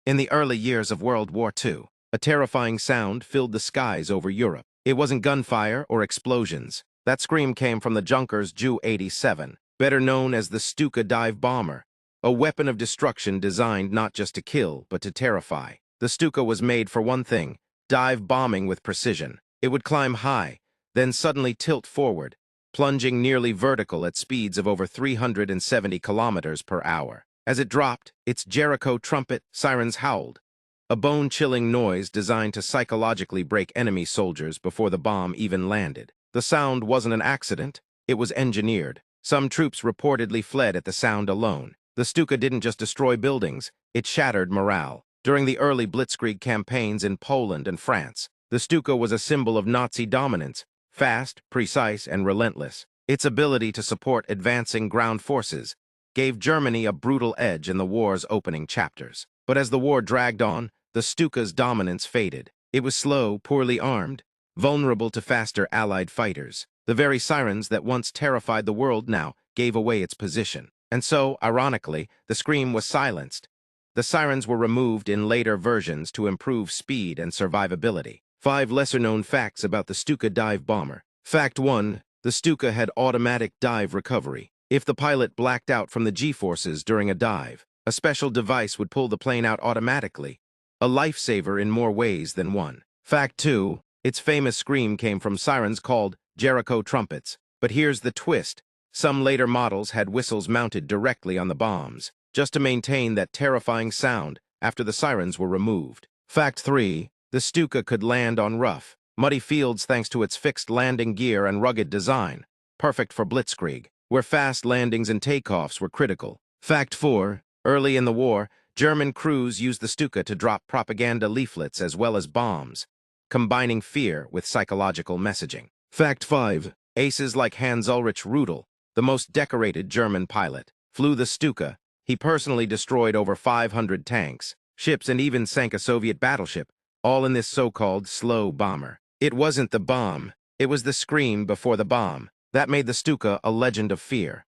In the early years of World War II, a terrifying sound filled the skies over Europe. It wasn't gunfire or explosions. That scream came from the Junkers Ju-87, better known as the Stuka dive bomber, a weapon of destruction designed not just to kill, but to terrify. The Stuka was made for one thing: dive bombing with precision. It would climb high, then suddenly tilt forward, plunging nearly vertical at speeds of over 370 kilometers per hour. As it dropped, its Jericho Trumpet sirens howled, a bone-chilling noise designed to psychologically break enemy soldiers before the bomb even landed. The sound wasn't an accident, it was engineered. Some troops reportedly fled at the sound alone. The Stuka didn't just destroy buildings, it shattered morale. During the early blitzkrieg campaigns in Poland and France, the Stuka was a symbol of Nazi dominance, fast, precise, and relentless. Its ability to support advancing ground forces gave Germany a brutal edge in the war's opening chapters. But as the war dragged on, the Stuka's dominance faded. It was slow, poorly armed, vulnerable to faster Allied fighters. The very sirens that once terrified the world now gave away its position. And so, ironically, the scream was silenced. The sirens were removed in later versions to improve speed and survivability. 5 lesser-known facts about the Stuka dive bomber. Fact 1. The Stuka had automatic dive recovery. If the pilot blacked out from the G-forces during a dive, a special device would pull the plane out automatically, a lifesaver in more ways than one. Fact 2. Its famous scream came from sirens called Jericho Trumpets. But here's the twist. Some later models had whistles mounted directly on the bombs, just to maintain that terrifying sound after the sirens were removed. Fact 3. The Stuka could land on rough, muddy fields thanks to its fixed landing gear and rugged design, perfect for blitzkrieg, where fast landings and takeoffs were critical. Fact 4. Early in the war, German crews used the Stuka to drop propaganda leaflets as well as bombs, combining fear with psychological messaging. Fact 5. Aces like Hans-Ulrich Rudel, the most decorated German pilot, flew the Stuka. He personally destroyed over 500 tanks, ships, and even sank a Soviet battleship, all in this so-called slow bomber. It wasn't the bomb, it was the scream before the bomb that made the Stuka a legend of fear.